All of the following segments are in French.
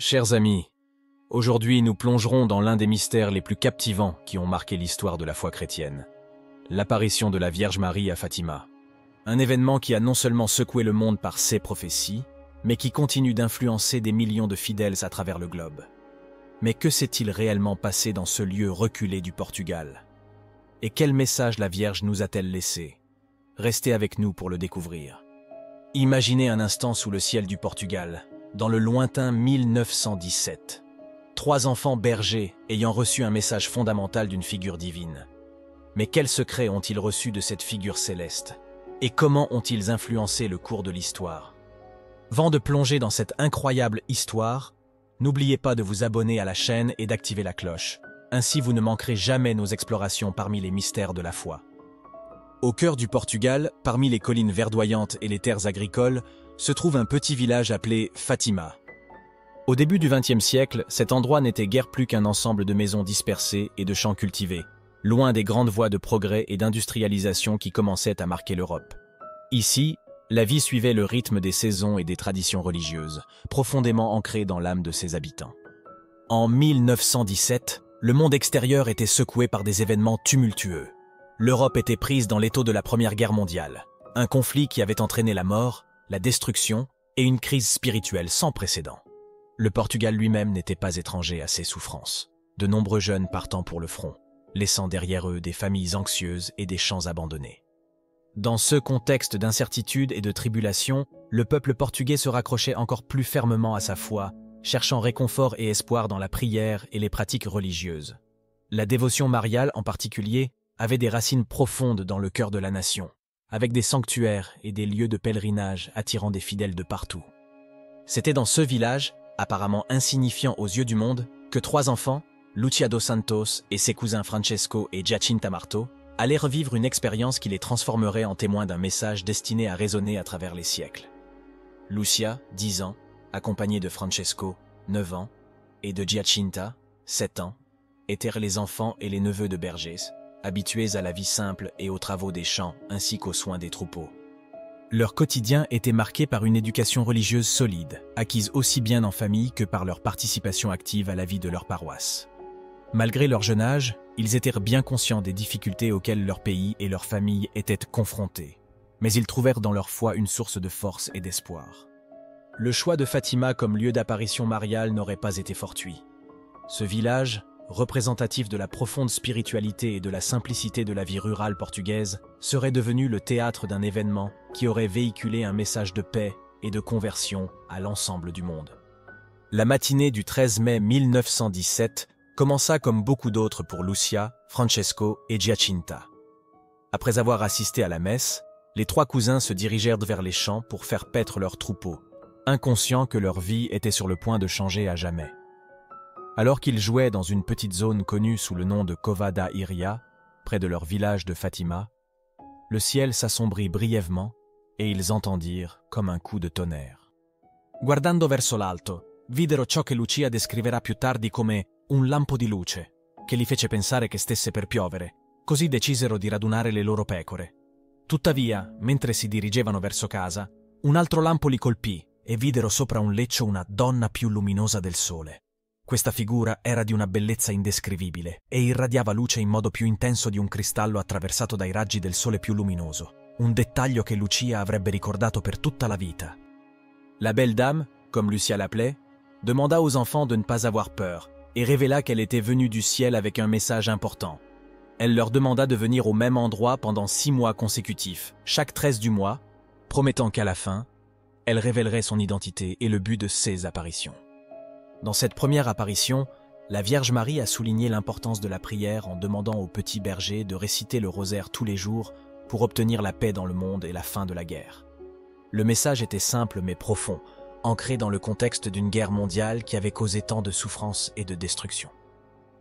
Chers amis, aujourd'hui nous plongerons dans l'un des mystères les plus captivants qui ont marqué l'histoire de la foi chrétienne. L'apparition de la Vierge Marie à Fatima. Un événement qui a non seulement secoué le monde par ses prophéties, mais qui continue d'influencer des millions de fidèles à travers le globe. Mais que s'est-il réellement passé dans ce lieu reculé du Portugal? Et quel message la Vierge nous a-t-elle laissé? Restez avec nous pour le découvrir. Imaginez un instant sous le ciel du Portugal, dans le lointain 1917. 3 enfants bergers ayant reçu un message fondamental d'une figure divine. Mais quels secrets ont-ils reçus de cette figure céleste? Et comment ont-ils influencé le cours de l'histoire? Avant de plonger dans cette incroyable histoire, n'oubliez pas de vous abonner à la chaîne et d'activer la cloche. Ainsi vous ne manquerez jamais nos explorations parmi les mystères de la foi. Au cœur du Portugal, parmi les collines verdoyantes et les terres agricoles, se trouve un petit village appelé Fatima. Au début du XXe siècle, cet endroit n'était guère plus qu'un ensemble de maisons dispersées et de champs cultivés, loin des grandes voies de progrès et d'industrialisation qui commençaient à marquer l'Europe. Ici, la vie suivait le rythme des saisons et des traditions religieuses, profondément ancrées dans l'âme de ses habitants. En 1917, le monde extérieur était secoué par des événements tumultueux. L'Europe était prise dans l'étau de la Première Guerre mondiale, un conflit qui avait entraîné la mort, la destruction et une crise spirituelle sans précédent. Le Portugal lui-même n'était pas étranger à ces souffrances. De nombreux jeunes partant pour le front, laissant derrière eux des familles anxieuses et des champs abandonnés. Dans ce contexte d'incertitude et de tribulation, le peuple portugais se raccrochait encore plus fermement à sa foi, cherchant réconfort et espoir dans la prière et les pratiques religieuses. La dévotion mariale, en particulier, avait des racines profondes dans le cœur de la nation, avec des sanctuaires et des lieux de pèlerinage attirant des fidèles de partout. C'était dans ce village, apparemment insignifiant aux yeux du monde, que 3 enfants, Lucia dos Santos et ses cousins Francesco et Giacinta Marto, allaient revivre une expérience qui les transformerait en témoins d'un message destiné à résonner à travers les siècles. Lucia, 10 ans, accompagnée de Francesco, 9 ans, et de Giacinta, 7 ans, étaient les enfants et les neveux de bergers, habitués à la vie simple et aux travaux des champs ainsi qu'aux soins des troupeaux. Leur quotidien était marqué par une éducation religieuse solide, acquise aussi bien en famille que par leur participation active à la vie de leur paroisse. Malgré leur jeune âge, ils étaient bien conscients des difficultés auxquelles leur pays et leur famille étaient confrontés, mais ils trouvèrent dans leur foi une source de force et d'espoir. Le choix de Fatima comme lieu d'apparition mariale n'aurait pas été fortuit. Ce village, représentatif de la profonde spiritualité et de la simplicité de la vie rurale portugaise, serait devenu le théâtre d'un événement qui aurait véhiculé un message de paix et de conversion à l'ensemble du monde. La matinée du 13 mai 1917 commença comme beaucoup d'autres pour Lucia, Francesco et Giacinta. Après avoir assisté à la messe, les 3 cousins se dirigèrent vers les champs pour faire paître leurs troupeaux, inconscients que leur vie était sur le point de changer à jamais. Alors qu'ils jouaient dans une petite zone connue sous le nom de Cova da Iria, près de leur village de Fatima, le ciel s'assombrit brièvement et ils entendirent comme un coup de tonnerre. Guardando verso l'alto, videro ciò che Lucia descriverà più tardi come un lampo di luce, che li fece pensare che stesse per piovere, così decisero di radunare le loro pecore. Tuttavia, mentre si dirigevano verso casa, un altro lampo li colpì e videro sopra un leccio una donna più luminosa del sole. Questa figura era di una bellezza indescrivibile e irradiava luce in modo più intenso di un cristallo attraversato dai raggi del sole più luminoso, un dettaglio che Lucia avrebbe ricordato per tutta la vita. La belle dame, comme Lucia l'appelait, demanda aux enfants de ne pas avoir peur et révéla qu'elle était venue du ciel avec un message important. Elle leur demanda de venir au même endroit pendant 6 mois consécutifs, chaque 13 du mois, promettant qu'à la fin, elle révélerait son identité et le but de ses apparitions. Dans cette première apparition, la Vierge Marie a souligné l'importance de la prière en demandant aux petits bergers de réciter le rosaire tous les jours pour obtenir la paix dans le monde et la fin de la guerre. Le message était simple mais profond, ancré dans le contexte d'une guerre mondiale qui avait causé tant de souffrance et de destruction.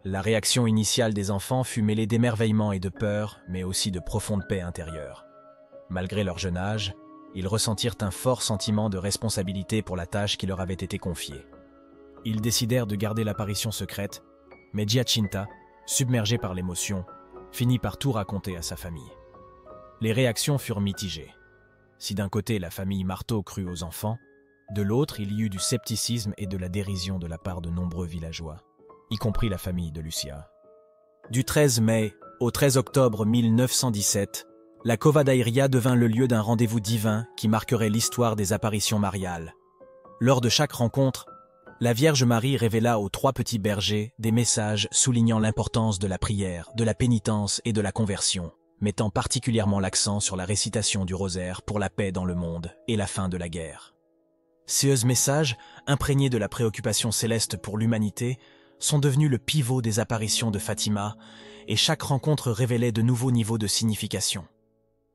La réaction initiale des enfants fut mêlée d'émerveillement et de peur, mais aussi de profonde paix intérieure. Malgré leur jeune âge, ils ressentirent un fort sentiment de responsabilité pour la tâche qui leur avait été confiée. Ils décidèrent de garder l'apparition secrète, mais Giacinta, submergée par l'émotion, finit par tout raconter à sa famille. Les réactions furent mitigées. Si d'un côté la famille Marteau crut aux enfants, De l'autre, il y eut du scepticisme et de la dérision de la part de nombreux villageois, y compris la famille de Lucia. Du 13 mai au 13 octobre 1917, la Cova d'Airia devint le lieu d'un rendez-vous divin qui marquerait l'histoire des apparitions mariales. Lors de chaque rencontre, la Vierge Marie révéla aux trois petits bergers des messages soulignant l'importance de la prière, de la pénitence et de la conversion, mettant particulièrement l'accent sur la récitation du rosaire pour la paix dans le monde et la fin de la guerre. Ces messages, imprégnés de la préoccupation céleste pour l'humanité, sont devenus le pivot des apparitions de Fatima, et chaque rencontre révélait de nouveaux niveaux de signification.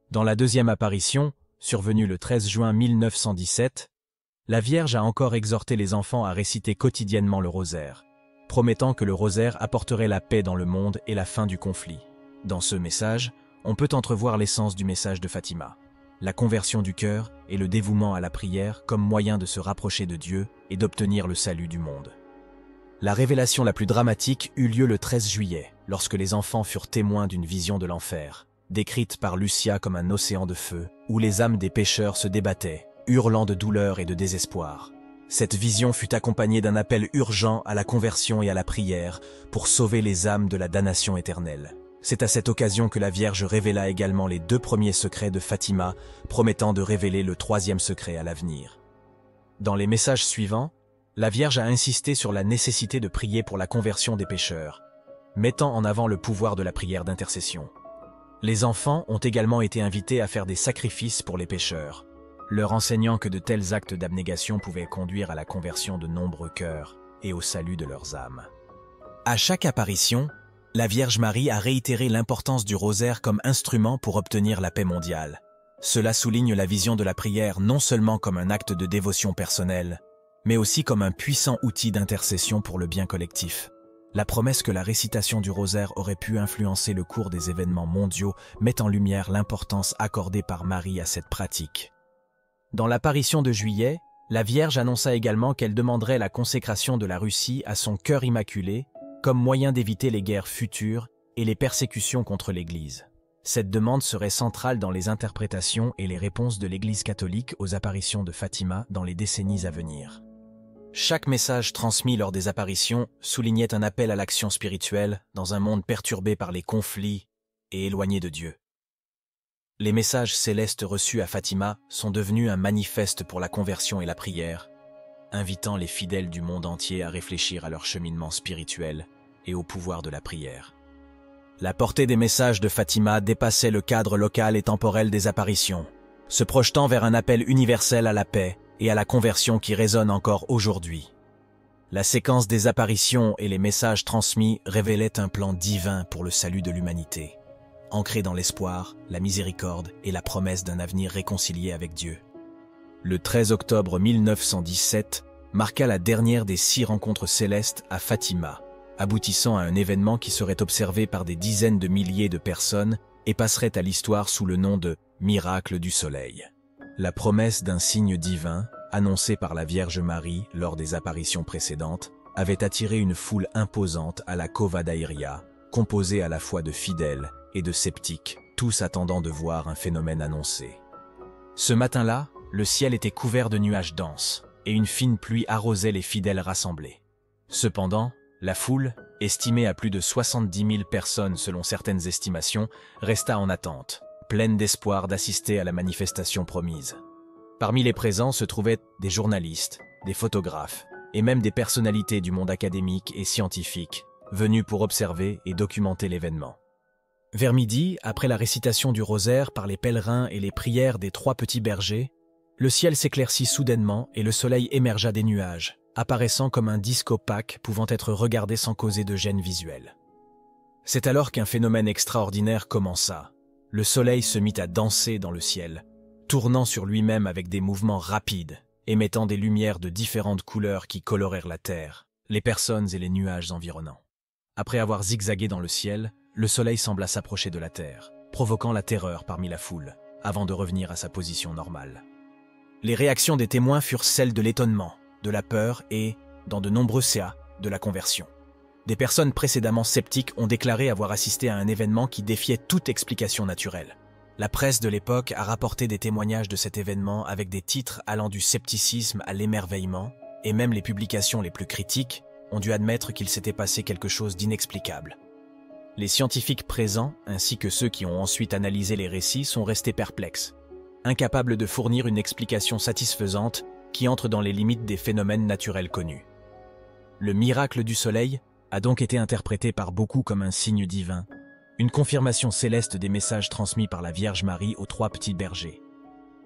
Dans la deuxième apparition, survenue le 13 juin 1917, la Vierge a encore exhorté les enfants à réciter quotidiennement le rosaire, promettant que le rosaire apporterait la paix dans le monde et la fin du conflit. Dans ce message, on peut entrevoir l'essence du message de Fatima, la conversion du cœur et le dévouement à la prière comme moyen de se rapprocher de Dieu et d'obtenir le salut du monde. La révélation la plus dramatique eut lieu le 13 juillet, lorsque les enfants furent témoins d'une vision de l'enfer, décrite par Lucia comme un océan de feu, où les âmes des pécheurs se débattaient, hurlant de douleur et de désespoir. Cette vision fut accompagnée d'un appel urgent à la conversion et à la prière pour sauver les âmes de la damnation éternelle. C'est à cette occasion que la Vierge révéla également les 2 premiers secrets de Fatima, promettant de révéler le 3e secret à l'avenir. Dans les messages suivants, la Vierge a insisté sur la nécessité de prier pour la conversion des pécheurs, mettant en avant le pouvoir de la prière d'intercession. Les enfants ont également été invités à faire des sacrifices pour les pécheurs, leur enseignant que de tels actes d'abnégation pouvaient conduire à la conversion de nombreux cœurs et au salut de leurs âmes. À chaque apparition, la Vierge Marie a réitéré l'importance du rosaire comme instrument pour obtenir la paix mondiale. Cela souligne la vision de la prière non seulement comme un acte de dévotion personnelle, mais aussi comme un puissant outil d'intercession pour le bien collectif. La promesse que la récitation du rosaire aurait pu influencer le cours des événements mondiaux met en lumière l'importance accordée par Marie à cette pratique. Dans l'apparition de juillet, la Vierge annonça également qu'elle demanderait la consécration de la Russie à son cœur immaculé comme moyen d'éviter les guerres futures et les persécutions contre l'Église. Cette demande serait centrale dans les interprétations et les réponses de l'Église catholique aux apparitions de Fatima dans les décennies à venir. Chaque message transmis lors des apparitions soulignait un appel à l'action spirituelle dans un monde perturbé par les conflits et éloigné de Dieu. Les messages célestes reçus à Fatima sont devenus un manifeste pour la conversion et la prière, invitant les fidèles du monde entier à réfléchir à leur cheminement spirituel et au pouvoir de la prière. La portée des messages de Fatima dépassait le cadre local et temporel des apparitions, se projetant vers un appel universel à la paix et à la conversion qui résonne encore aujourd'hui. La séquence des apparitions et les messages transmis révélaient un plan divin pour le salut de l'humanité, ancré dans l'espoir, la miséricorde et la promesse d'un avenir réconcilié avec Dieu. Le 13 octobre 1917 marqua la dernière des 6 rencontres célestes à Fatima, aboutissant à un événement qui serait observé par des dizaines de milliers de personnes et passerait à l'histoire sous le nom de « miracle du soleil ». La promesse d'un signe divin, annoncé par la Vierge Marie lors des apparitions précédentes, avait attiré une foule imposante à la Cova d'Airia, composée à la fois de fidèles et de sceptiques, tous attendant de voir un phénomène annoncé. Ce matin-là, le ciel était couvert de nuages denses, et une fine pluie arrosait les fidèles rassemblés. Cependant, la foule, estimée à plus de 70 000 personnes selon certaines estimations, resta en attente, pleine d'espoir d'assister à la manifestation promise. Parmi les présents se trouvaient des journalistes, des photographes, et même des personnalités du monde académique et scientifique, venus pour observer et documenter l'événement. Vers midi, après la récitation du rosaire par les pèlerins et les prières des 3 petits bergers, le ciel s'éclaircit soudainement et le soleil émergea des nuages, apparaissant comme un disque opaque pouvant être regardé sans causer de gêne visuelle. C'est alors qu'un phénomène extraordinaire commença. Le soleil se mit à danser dans le ciel, tournant sur lui-même avec des mouvements rapides, émettant des lumières de différentes couleurs qui colorèrent la terre, les personnes et les nuages environnants. Après avoir zigzagué dans le ciel, le soleil sembla s'approcher de la terre, provoquant la terreur parmi la foule, avant de revenir à sa position normale. Les réactions des témoins furent celles de l'étonnement, de la peur et, dans de nombreux cas, de la conversion. Des personnes précédemment sceptiques ont déclaré avoir assisté à un événement qui défiait toute explication naturelle. La presse de l'époque a rapporté des témoignages de cet événement avec des titres allant du scepticisme à l'émerveillement, et même les publications les plus critiques ont dû admettre qu'il s'était passé quelque chose d'inexplicable. Les scientifiques présents, ainsi que ceux qui ont ensuite analysé les récits, sont restés perplexes, incapables de fournir une explication satisfaisante qui entre dans les limites des phénomènes naturels connus. Le miracle du soleil a donc été interprété par beaucoup comme un signe divin, une confirmation céleste des messages transmis par la Vierge Marie aux 3 petits bergers.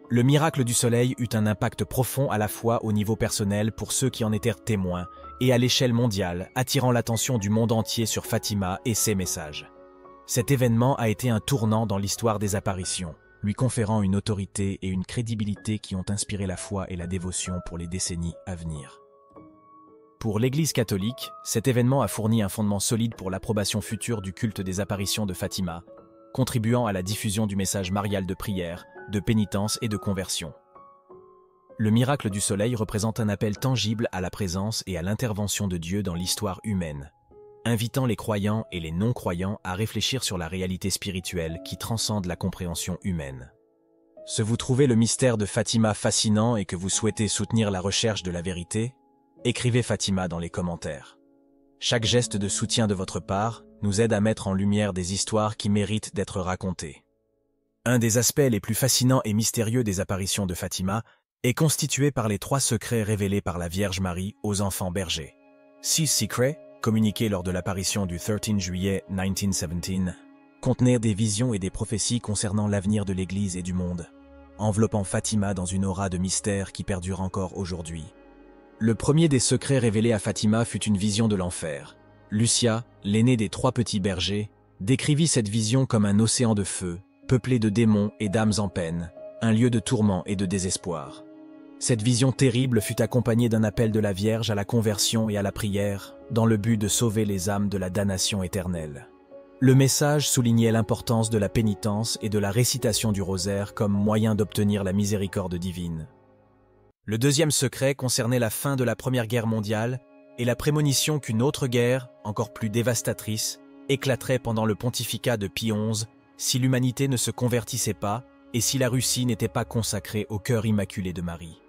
Le miracle du soleil eut un impact profond à la fois au niveau personnel pour ceux qui en étaient témoins et à l'échelle mondiale, attirant l'attention du monde entier sur Fatima et ses messages. Cet événement a été un tournant dans l'histoire des apparitions, lui conférant une autorité et une crédibilité qui ont inspiré la foi et la dévotion pour les décennies à venir. Pour l'Église catholique, cet événement a fourni un fondement solide pour l'approbation future du culte des apparitions de Fatima, contribuant à la diffusion du message marial de prière, de pénitence et de conversion. Le miracle du soleil représente un appel tangible à la présence et à l'intervention de Dieu dans l'histoire humaine, invitant les croyants et les non-croyants à réfléchir sur la réalité spirituelle qui transcende la compréhension humaine. Si vous trouvez le mystère de Fatima fascinant et que vous souhaitez soutenir la recherche de la vérité, écrivez Fatima dans les commentaires. Chaque geste de soutien de votre part nous aide à mettre en lumière des histoires qui méritent d'être racontées. Un des aspects les plus fascinants et mystérieux des apparitions de Fatima est constitué par les 3 secrets révélés par la Vierge Marie aux enfants bergers. 6 secrets, communiqués lors de l'apparition du 13 juillet 1917, contenaient des visions et des prophéties concernant l'avenir de l'Église et du monde, enveloppant Fatima dans une aura de mystère qui perdure encore aujourd'hui. Le premier des secrets révélés à Fatima fut une vision de l'enfer. Lucia, l'aînée des 3 petits bergers, décrivit cette vision comme un océan de feu, peuplé de démons et d'âmes en peine, un lieu de tourment et de désespoir. Cette vision terrible fut accompagnée d'un appel de la Vierge à la conversion et à la prière, dans le but de sauver les âmes de la damnation éternelle. Le message soulignait l'importance de la pénitence et de la récitation du rosaire comme moyen d'obtenir la miséricorde divine. Le deuxième secret concernait la fin de la Première Guerre mondiale et la prémonition qu'une autre guerre, encore plus dévastatrice, éclaterait pendant le pontificat de Pie XI si l'humanité ne se convertissait pas et si la Russie n'était pas consacrée au cœur immaculé de Marie.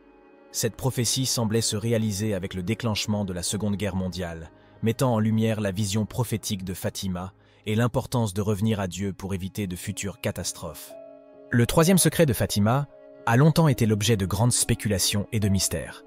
Cette prophétie semblait se réaliser avec le déclenchement de la Seconde Guerre mondiale, mettant en lumière la vision prophétique de Fatima et l'importance de revenir à Dieu pour éviter de futures catastrophes. Le troisième secret de Fatima a longtemps été l'objet de grandes spéculations et de mystères.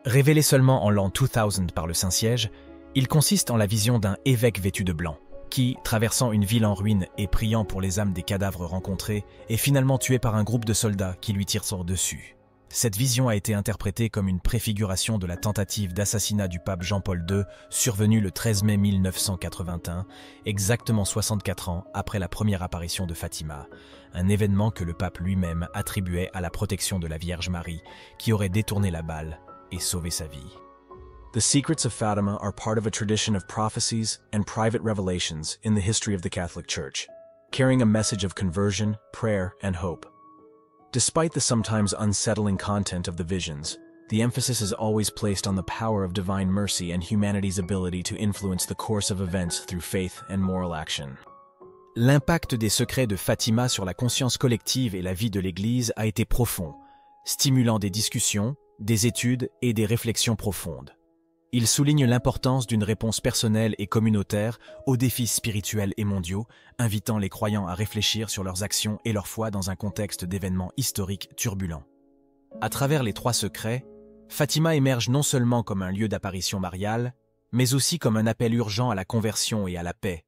Révélé seulement en l'an 2000 par le Saint-Siège, il consiste en la vision d'un évêque vêtu de blanc, qui, traversant une ville en ruine et priant pour les âmes des cadavres rencontrés, est finalement tué par un groupe de soldats qui lui tirent sur dessus. Cette vision a été interprétée comme une préfiguration de la tentative d'assassinat du pape Jean-Paul II, survenue le 13 mai 1981, exactement 64 ans après la première apparition de Fatima, un événement que le pape lui-même attribuait à la protection de la Vierge Marie, qui aurait détourné la balle et sauvé sa vie. The secrets of Fatima are part of a tradition of prophecies and private revelations in the history of the Catholic Church, carrying a message of conversion, prayer, and hope. Despite the sometimes unsettling content of the visions, the emphasis is always placed on the power of divine mercy and humanity's ability to influence the course of events through faith and moral action. L'impact des secrets de Fatima sur la conscience collective et la vie de l'Église a été profond, stimulant des discussions, des études et des réflexions profondes. Il souligne l'importance d'une réponse personnelle et communautaire aux défis spirituels et mondiaux, invitant les croyants à réfléchir sur leurs actions et leur foi dans un contexte d'événements historiques turbulents. À travers les 3 secrets, Fatima émerge non seulement comme un lieu d'apparition mariale, mais aussi comme un appel urgent à la conversion et à la paix,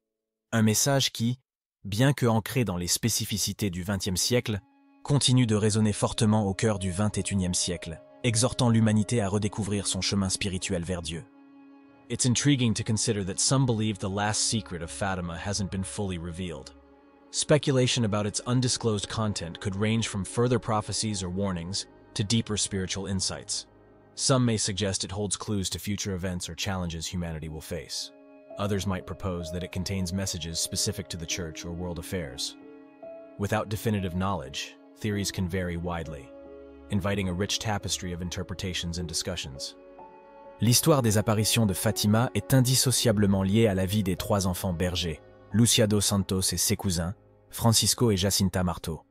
un message qui, bien que ancré dans les spécificités du XXe siècle, continue de résonner fortement au cœur du XXIe siècle, exhortant l'humanité à redécouvrir son chemin spirituel vers Dieu. It's intriguing to consider that some believe the last secret of Fatima hasn't been fully revealed. Speculation about its undisclosed content could range from further prophecies or warnings to deeper spiritual insights. Some may suggest it holds clues to future events or challenges humanity will face. Others might propose that it contains messages specific to the church or world affairs. Without definitive knowledge, theories can vary widely, inviting a rich tapestry of interpretations and discussions. L'histoire des apparitions de Fatima est indissociablement liée à la vie des 3 enfants bergers, Lucia dos Santos et ses cousins, Francisco et Jacinta Marto.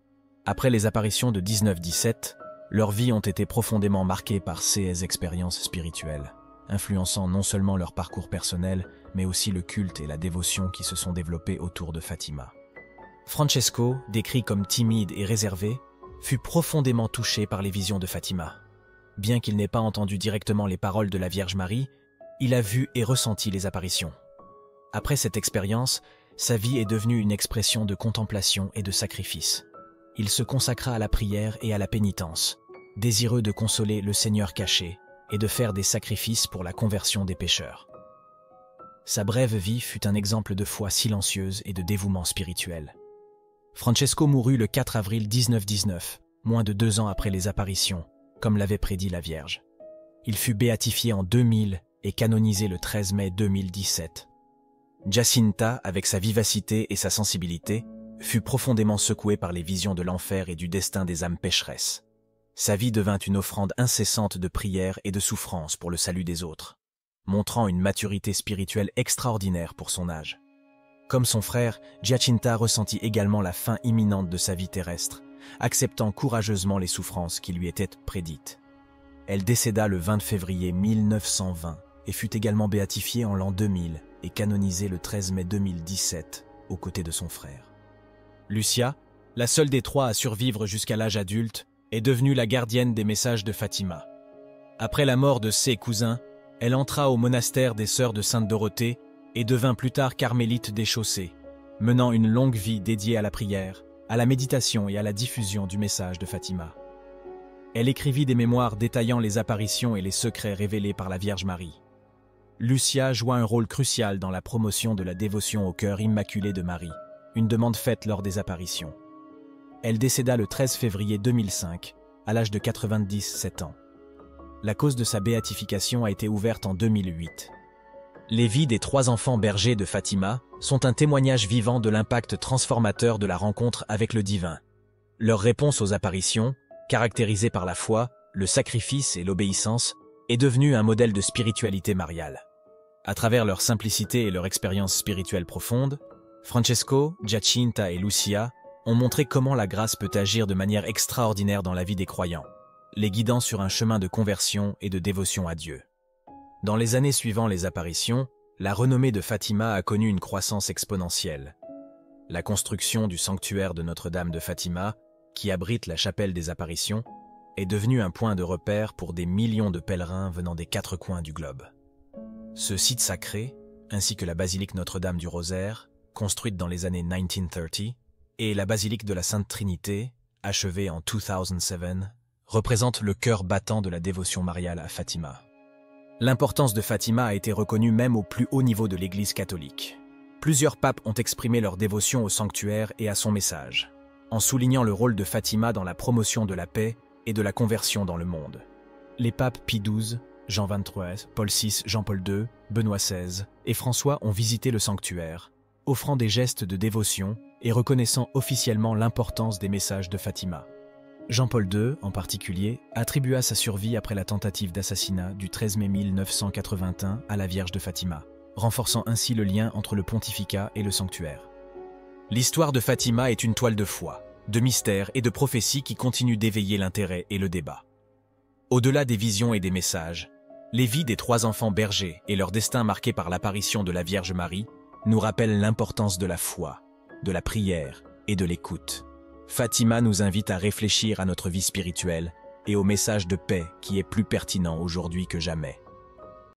Après les apparitions de 1917, leurs vies ont été profondément marquées par ces expériences spirituelles, influençant non seulement leur parcours personnel, mais aussi le culte et la dévotion qui se sont développés autour de Fatima. Francesco, décrit comme timide et réservé, fut profondément touché par les visions de Fatima. Bien qu'il n'ait pas entendu directement les paroles de la Vierge Marie, il a vu et ressenti les apparitions. Après cette expérience, sa vie est devenue une expression de contemplation et de sacrifice. Il se consacra à la prière et à la pénitence, désireux de consoler le Seigneur caché et de faire des sacrifices pour la conversion des pécheurs. Sa brève vie fut un exemple de foi silencieuse et de dévouement spirituel. Francesco mourut le 4 avril 1919, moins de 2 ans après les apparitions, comme l'avait prédit la Vierge. Il fut béatifié en 2000 et canonisé le 13 mai 2017. Giacinta, avec sa vivacité et sa sensibilité, fut profondément secouée par les visions de l'enfer et du destin des âmes pécheresses. Sa vie devint une offrande incessante de prière et de souffrance pour le salut des autres, montrant une maturité spirituelle extraordinaire pour son âge. Comme son frère, Giacinta ressentit également la fin imminente de sa vie terrestre, acceptant courageusement les souffrances qui lui étaient prédites. Elle décéda le 20 février 1920 et fut également béatifiée en l'an 2000 et canonisée le 13 mai 2017 aux côtés de son frère. Lucia, la seule des trois à survivre jusqu'à l'âge adulte, est devenue la gardienne des messages de Fatima. Après la mort de ses cousins, elle entra au monastère des Sœurs de Sainte-Dorothée et devint plus tard carmélite des Chaussées, menant une longue vie dédiée à la prière, à la méditation et à la diffusion du message de Fatima. Elle écrivit des mémoires détaillant les apparitions et les secrets révélés par la Vierge Marie. Lucia joua un rôle crucial dans la promotion de la dévotion au cœur immaculé de Marie, une demande faite lors des apparitions. Elle décéda le 13 février 2005, à l'âge de 97 ans. La cause de sa béatification a été ouverte en 2008. Les vies des 3 enfants bergers de Fatima sont un témoignage vivant de l'impact transformateur de la rencontre avec le divin. Leur réponse aux apparitions, caractérisée par la foi, le sacrifice et l'obéissance, est devenue un modèle de spiritualité mariale. À travers leur simplicité et leur expérience spirituelle profonde, Francesco, Giacinta et Lucia ont montré comment la grâce peut agir de manière extraordinaire dans la vie des croyants, les guidant sur un chemin de conversion et de dévotion à Dieu. Dans les années suivant les apparitions, la renommée de Fatima a connu une croissance exponentielle. La construction du sanctuaire de Notre-Dame de Fatima, qui abrite la chapelle des apparitions, est devenue un point de repère pour des millions de pèlerins venant des 4 coins du globe. Ce site sacré, ainsi que la basilique Notre-Dame du Rosaire, construite dans les années 1930, et la basilique de la Sainte Trinité, achevée en 2007, représentent le cœur battant de la dévotion mariale à Fatima. L'importance de Fatima a été reconnue même au plus haut niveau de l'Église catholique. Plusieurs papes ont exprimé leur dévotion au sanctuaire et à son message, en soulignant le rôle de Fatima dans la promotion de la paix et de la conversion dans le monde. Les papes Pie XII, Jean XXIII, Paul VI, Jean-Paul II, Benoît XVI et François ont visité le sanctuaire, offrant des gestes de dévotion et reconnaissant officiellement l'importance des messages de Fatima. Jean-Paul II, en particulier, attribua sa survie après la tentative d'assassinat du 13 mai 1981 à la Vierge de Fatima, renforçant ainsi le lien entre le pontificat et le sanctuaire. L'histoire de Fatima est une toile de foi, de mystère et de prophétie qui continue d'éveiller l'intérêt et le débat. Au-delà des visions et des messages, les vies des 3 enfants bergers et leur destin marqué par l'apparition de la Vierge Marie nous rappellent l'importance de la foi, de la prière et de l'écoute. Fatima nous invite à réfléchir à notre vie spirituelle et au message de paix qui est plus pertinent aujourd'hui que jamais.